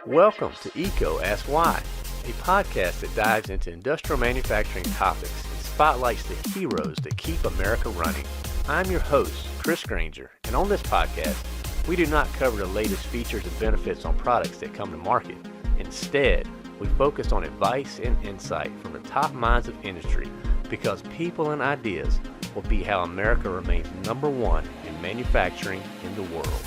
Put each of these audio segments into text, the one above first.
Welcome to ECO Ask Why, a podcast that dives into industrial manufacturing topics and spotlights the heroes that keep America running. I'm your host, Chris Granger, and on this podcast, we do not cover the latest features and benefits on products that come to market. Instead, we focus on advice and insight from the top minds of industry because people and ideas will be how America remains number one in manufacturing in the world.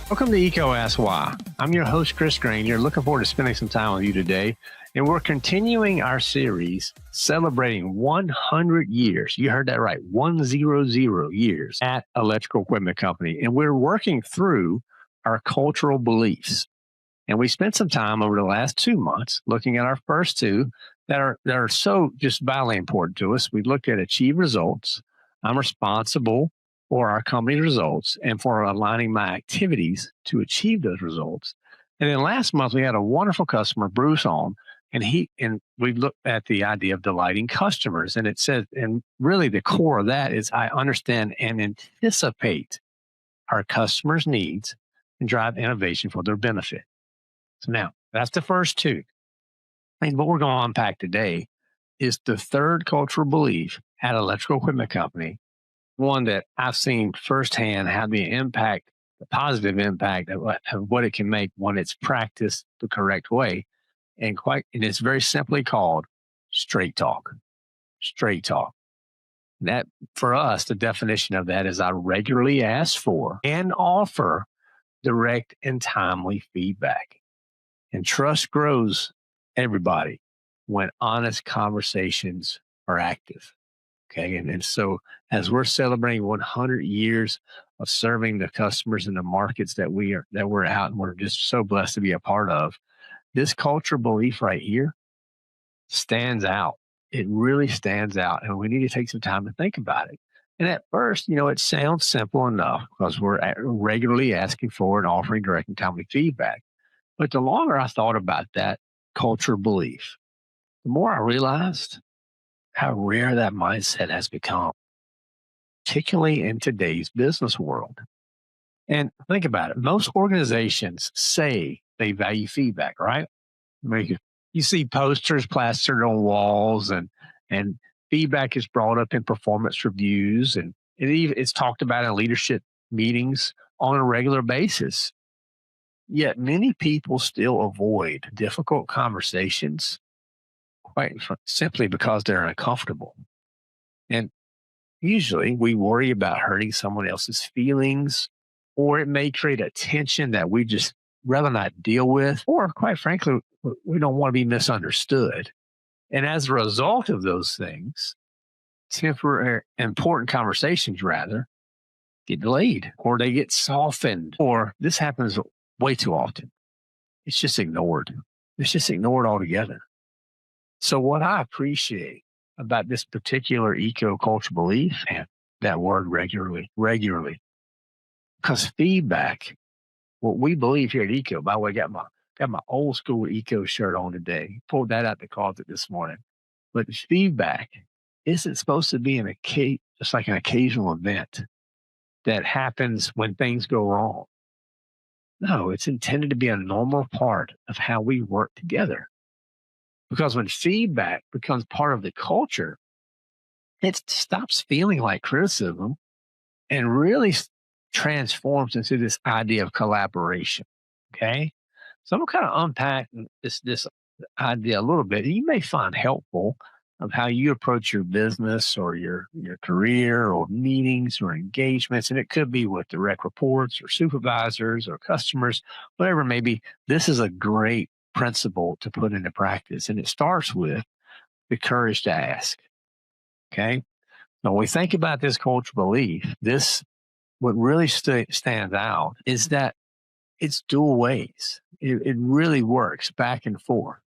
Welcome to ECO Ask Why. I'm your host, Chris Granger. Looking forward to spending some time with you today. And we're continuing our series celebrating 100 years. You heard that right, 100 years at Electrical Equipment Company. And we're working through our cultural beliefs. And we spent some time over the last 2 months looking at our first two that are so just vitally important to us. We looked at achieve results. I'm responsible for our company's results and for aligning my activities to achieve those results. And then last month, we had a wonderful customer, Bruce, on, and we looked at the idea of delighting customers. And it said, and really the core of that is I understand and anticipate our customers' needs and drive innovation for their benefit. So now that's the first two. And what we're going to unpack today is the third cultural belief at Electrical Equipment Company, one that I've seen firsthand have the positive impact of what it can make when it's practiced the correct way. And it's very simply called straight talk. Straight talk. That, for us, the definition of that is I regularly ask for and offer direct and timely feedback. And trust grows, everybody, when honest conversations are active. Okay. And so as we're celebrating 100 years of serving the customers in the markets that we're out and we're just so blessed to be a part of, this cultural belief right here stands out. It really stands out. And we need to take some time to think about it. And at first, it sounds simple enough because we're regularly asking for and offering direct and timely feedback. But the longer I thought about that cultural belief, the more I realized how rare that mindset has become, particularly in today's business world. And think about it. Most organizations say they value feedback, right? I mean, you see posters plastered on walls and feedback is brought up in performance reviews and it's talked about in leadership meetings on a regular basis. Yet many people still avoid difficult conversations quite simply because they're uncomfortable. And usually we worry about hurting someone else's feelings, or it may create a tension that we just rather not deal with, or quite frankly, we don't want to be misunderstood. And as a result of those things, temporary important conversations rather get delayed, or they get softened, or this happens way too often. It's just ignored. It's just ignored altogether. So what I appreciate about this particular eco-culture belief, and that word regularly, because feedback, what we believe here at ECO, by the way, I got my old school ECO shirt on today, pulled that out the closet this morning. But feedback isn't supposed to be just like an occasional event that happens when things go wrong. No, it's intended to be a normal part of how we work together. Because when feedback becomes part of the culture, it stops feeling like criticism and really transforms into this idea of collaboration. Okay. So I'm kind of unpacking this idea a little bit. You may find helpful of how you approach your business or your career or meetings or engagements. And it could be with direct reports or supervisors or customers, whatever it may be. This is a great principle to put into practice. And it starts with the courage to ask. Okay. Now, when we think about this cultural belief, what really stands out is that it's dual ways. It really works back and forth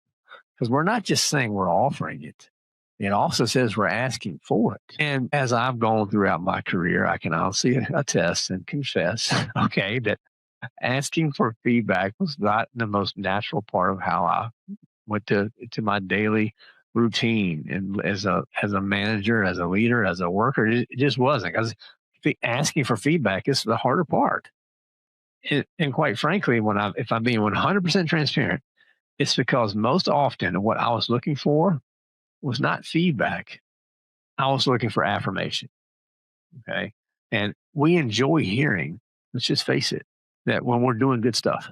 because we're not just saying we're offering it. It also says we're asking for it. And as I've gone throughout my career, I can honestly attest and confess, okay, that asking for feedback was not the most natural part of how I went to my daily routine. And as a manager, as a leader, as a worker, it just wasn't. Because asking for feedback is the harder part. And quite frankly, if I'm being 100% transparent, it's because most often what I was looking for was not feedback. I was looking for affirmation. Okay. And we enjoy hearing, let's just face it, that when we're doing good stuff,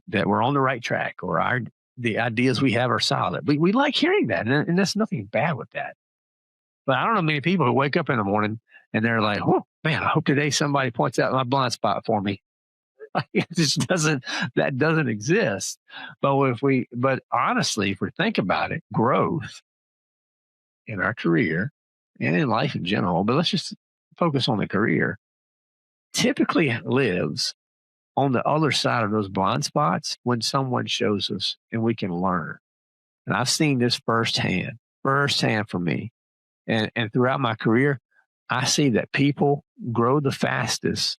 that we're on the right track, or the ideas we have are solid. We like hearing that. And there's nothing bad with that. But I don't know many people who wake up in the morning and they're like, oh, man, I hope today somebody points out my blind spot for me. It just that doesn't exist. But honestly, if we think about it, growth in our career and in life in general, but let's just focus on the career, typically lives on the other side of those blind spots when someone shows us and we can learn. And I've seen this firsthand for me. And throughout my career, I see that people grow the fastest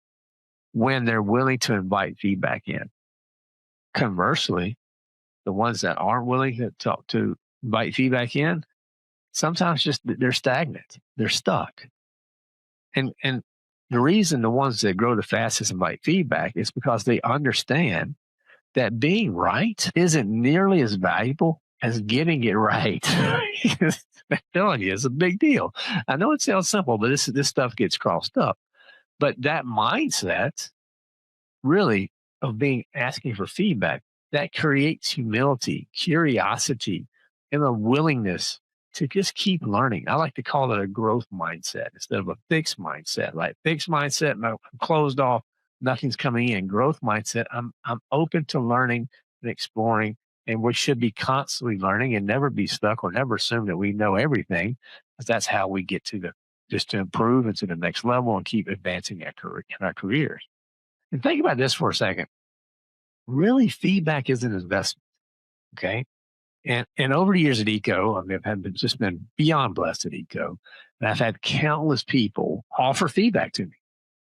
when they're willing to invite feedback in. Conversely, the ones that aren't willing to invite feedback in, sometimes just they're stagnant, they're stuck. And the reason the ones that grow the fastest invite feedback is because they understand that being right isn't nearly as valuable as getting it right. I'm telling you, it's a big deal. I know it sounds simple, but this stuff gets crossed up. But that mindset, really, of being asking for feedback, that creates humility, curiosity, and a willingness to just keep learning. I like to call it a growth mindset instead of a fixed mindset. Like fixed mindset, I'm closed off, nothing's coming in. Growth mindset, I'm open to learning and exploring, and we should be constantly learning and never be stuck or never assume that we know everything, because that's how we get to improve and to the next level and keep advancing in our careers. And think about this for a second. Really, feedback is an investment. Okay. And over the years at ECO, I've just been beyond blessed at ECO. And I've had countless people offer feedback to me.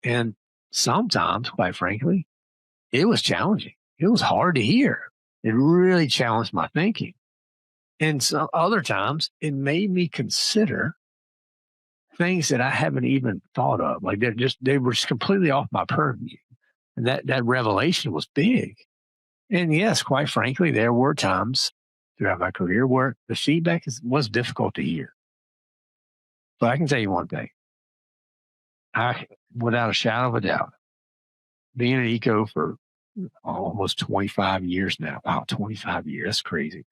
And sometimes, quite frankly, it was challenging. It was hard to hear. It really challenged my thinking. And some other times it made me consider things that I haven't even thought of. Like they were just completely off my purview. And that revelation was big. And yes, quite frankly, there were times throughout my career where the feedback was difficult to hear. But I can tell you one thing. Without a shadow of a doubt, being at ECO for almost 25 years now. Wow, 25 years. That's crazy.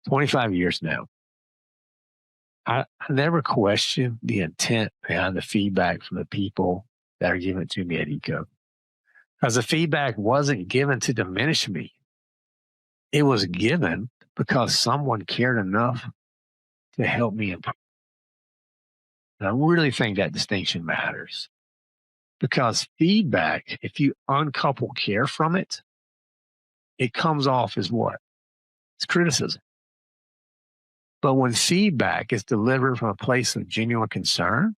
25 years now. I never questioned the intent behind the feedback from the people that are giving it to me at ECO. Because the feedback wasn't given to diminish me. It was given because someone cared enough to help me improve. And I really think that distinction matters, because feedback, if you uncouple care from it, it comes off as what? It's criticism. But when feedback is delivered from a place of genuine concern,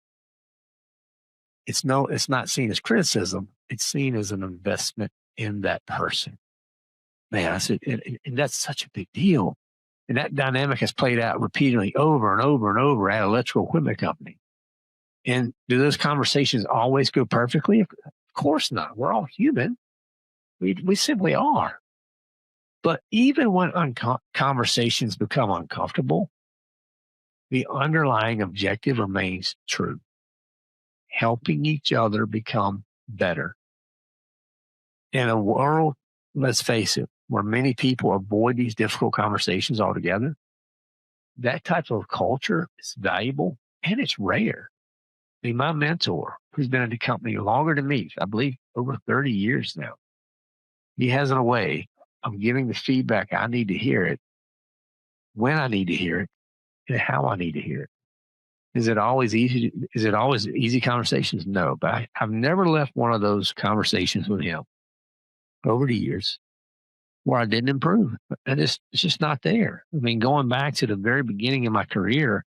it's not seen as criticism. It's seen as an investment in that person. Man, I said, and that's such a big deal. And that dynamic has played out repeatedly over and over and over at an electrical equipment company. And do those conversations always go perfectly? Of course not. We're all human. We simply are. But even when conversations become uncomfortable, the underlying objective remains true: helping each other become better. In a world, let's face it, where many people avoid these difficult conversations altogether, that type of culture is valuable and it's rare. I mean, my mentor, who's been at the company longer than me, I believe over 30 years now, he has a way of giving the feedback I need to hear it, when I need to hear it, and how I need to hear it. Is it always easy conversations? No, but I've never left one of those conversations with him over the years where I didn't improve. And it's just not there. I mean, going back to the very beginning of my career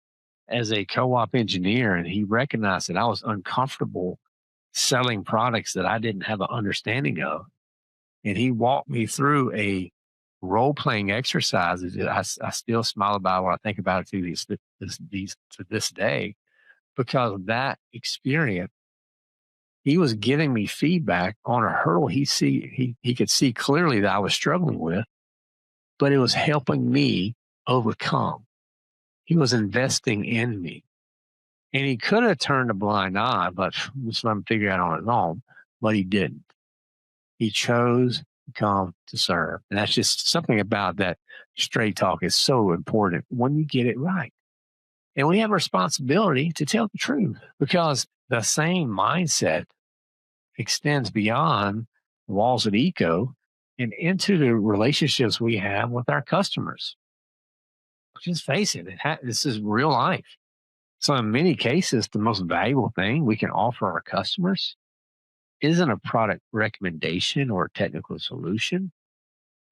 as a co-op engineer, and he recognized that I was uncomfortable selling products that I didn't have an understanding of. And he walked me through a role-playing exercise that I still smile about when I think about it to this day, because that experience He was giving me feedback on a hurdle he could see clearly that I was struggling with, but it was helping me overcome. He was investing in me. And he could have turned a blind eye, but this I'm figuring out on his own, but he didn't. He chose to come to serve. And that's just something about that straight talk is so important when you get it right. And we have a responsibility to tell the truth because the same mindset extends beyond the walls of eco and into the relationships we have with our customers. Just face it, this is real life. So in many cases, the most valuable thing we can offer our customers isn't a product recommendation or a technical solution.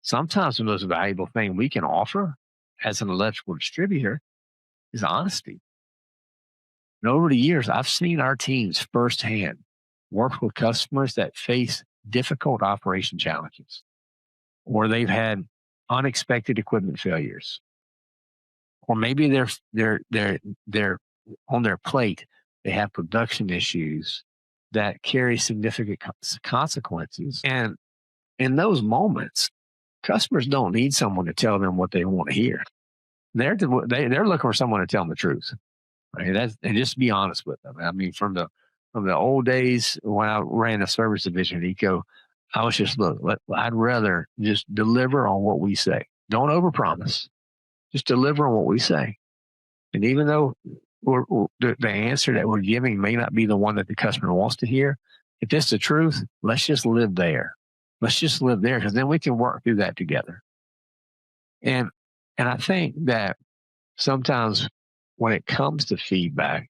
Sometimes the most valuable thing we can offer as an electrical distributor is honesty. And over the years, I've seen our teams firsthand work with customers that face difficult operation challenges, or they've had unexpected equipment failures, or maybe they're on their plate. They have production issues that carry significant consequences. And in those moments, customers don't need someone to tell them what they want to hear. They're looking for someone to tell them the truth, right? And just be honest with them. I mean, from the old days when I ran the service division at Eco, I was just I'd rather just deliver on what we say. Don't overpromise. Just deliver on what we say. And even though the answer that we're giving may not be the one that the customer wants to hear, if it's the truth, let's just live there. Let's just live there because then we can work through that together. And I think that sometimes when it comes to feedback,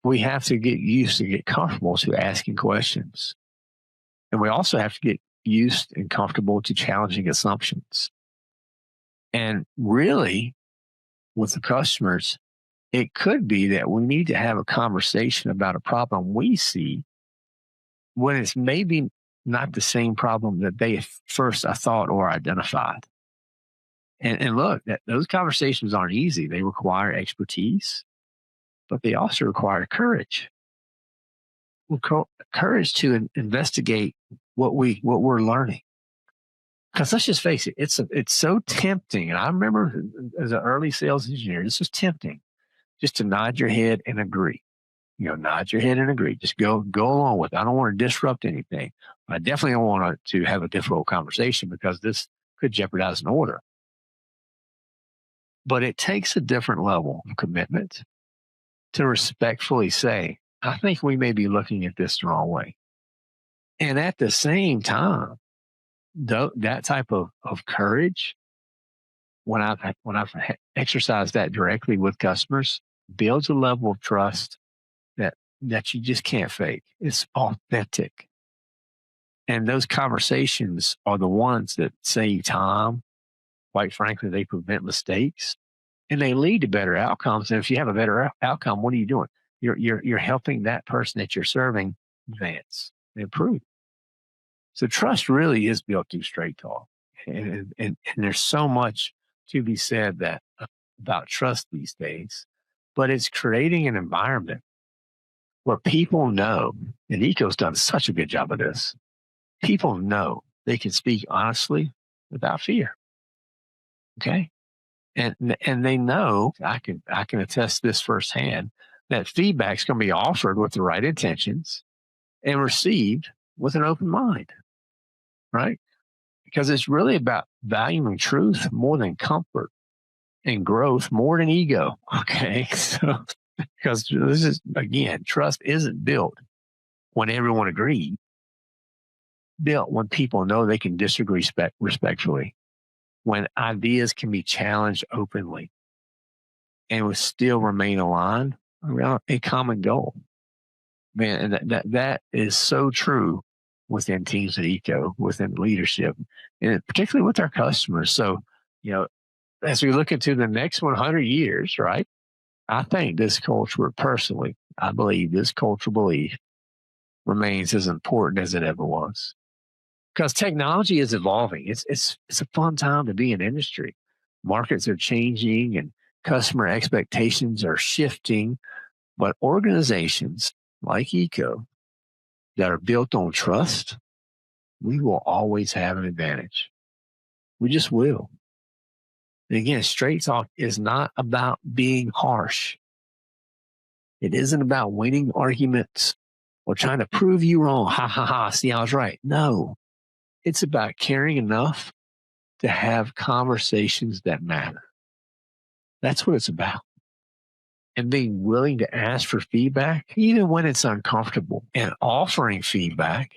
we have to get comfortable to asking questions. And we also have to get used and comfortable to challenging assumptions. And really, with the customers, it could be that we need to have a conversation about a problem we see when it's maybe not the same problem that they first thought or identified. And look, those conversations aren't easy. They require expertise, but they also require courage. Courage to investigate what we're learning. Because let's just face it, it's so tempting. And I remember as an early sales engineer, this was tempting just to nod your head and agree. Nod your head and agree. Just go along with it. I don't want to disrupt anything. I definitely don't want to have a difficult conversation because this could jeopardize an order. But it takes a different level of commitment to respectfully say, I think we may be looking at this the wrong way. And at the same time, that type of courage, when I've exercised that directly with customers, builds a level of trust that you just can't fake. It's authentic. And those conversations are the ones that save time. Quite frankly, they prevent mistakes and they lead to better outcomes. And if you have a better outcome, what are you doing? You're helping that person that you're serving advance and improve. So trust really is built through straight talk. And there's so much to be said about trust these days, but it's creating an environment where people know, and Eco's done such a good job of this, people know they can speak honestly without fear. Okay? And they know, I can attest this firsthand, that feedback's going to be offered with the right intentions and received with an open mind. Right? Because it's really about valuing truth more than comfort and growth more than ego. Okay. So, because this is, again, trust isn't built when everyone agrees, built when people know they can disagree respectfully, when ideas can be challenged openly and will still remain aligned around a common goal. Man, and that is so true within teams at Eco, within leadership, and particularly with our customers. So, as we look into the next 100 years, right, I think this culture, personally, I believe this cultural belief remains as important as it ever was. Because technology is evolving. It's a fun time to be in industry. Markets are changing and customer expectations are shifting, but organizations like Eco that are built on trust, we will always have an advantage. We just will. And again, straight talk is not about being harsh. It isn't about winning arguments or trying to prove you wrong. Ha ha ha. See, I was right. No, it's about caring enough to have conversations that matter. That's what it's about. And being willing to ask for feedback, even when it's uncomfortable, and offering feedback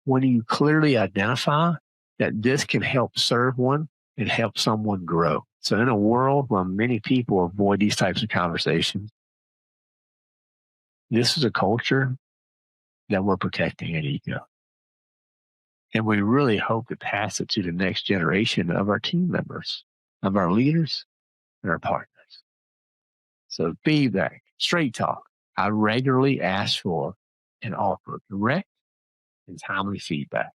when you clearly identify that this can help serve one and help someone grow. So in a world where many people avoid these types of conversations, this is a culture that we're protecting at ECO. And we really hope to pass it to the next generation of our team members, of our leaders, and our partners. So feedback, straight talk. I regularly ask for and offer direct and timely feedback.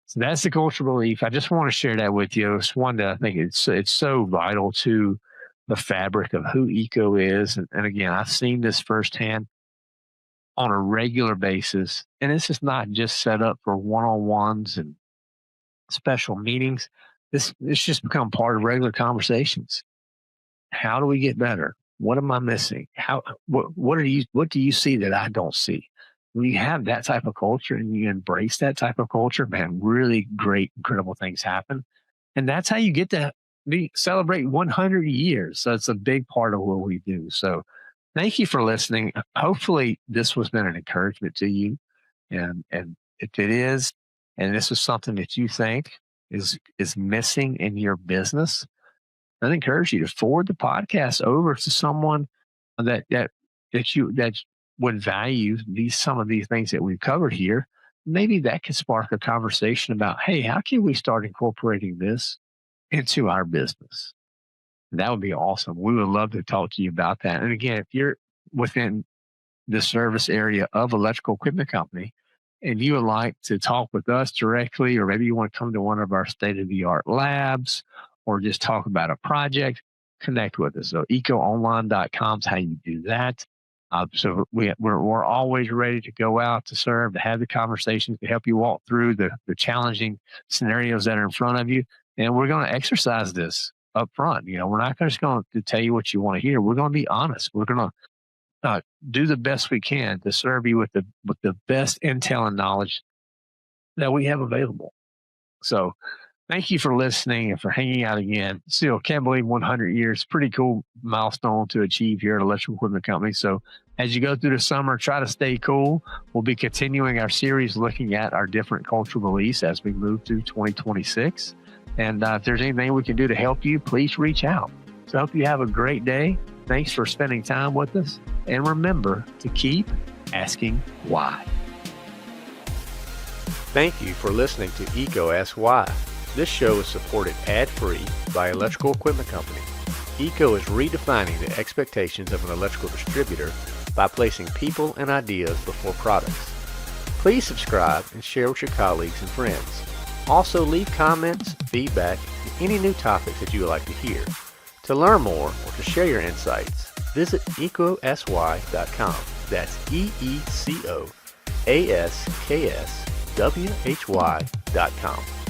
So that's the cultural belief. I just want to share that with you. It's one that I think it's so vital to the fabric of who ECO is. And again, I've seen this firsthand on a regular basis. And this is not just set up for one-on-ones and special meetings. It's just become part of regular conversations. How do we get better? What am I missing? What do you see that I don't see? When you have that type of culture and you embrace that type of culture, man, really great, incredible things happen. And that's how you get to celebrate 100 years. So it's a big part of what we do. So thank you for listening. Hopefully this has been an encouragement to you. And if it is, and this is something that you think is missing in your business, I'd encourage you to forward the podcast over to someone that would value some of these things that we've covered here. Maybe that could spark a conversation about, hey, how can we start incorporating this into our business? That would be awesome. We would love to talk to you about that. And again, if you're within the service area of electrical equipment company and you would like to talk with us directly, or maybe you want to come to one of our state-of-the-art labs or just talk about a project, connect with us. So ecoonline.com is how you do that. So we're always ready to go out to serve, to have the conversations, to help you walk through the challenging scenarios that are in front of you. And we're going to exercise this up front. You know, we're not just going to tell you what you want to hear. We're going to be honest. We're going to do the best we can to serve you with the best intel and knowledge that we have available. So thank you for listening and for hanging out again. Still, can't believe 100 years. Pretty cool milestone to achieve here at Electrical Equipment Company. So as you go through the summer, try to stay cool. We'll be continuing our series looking at our different cultural beliefs as we move through 2026. And if there's anything we can do to help you, please reach out. So I hope you have a great day. Thanks for spending time with us. And remember to keep asking why. Thank you for listening to ECO Ask Why. This show is supported ad-free by Electrical Equipment Company. ECO is redefining the expectations of an electrical distributor by placing people and ideas before products. Please subscribe and share with your colleagues and friends. Also, leave comments, feedback, and any new topics that you would like to hear. To learn more or to share your insights, visit ecosky.com. That's EECOASKSWHY.com.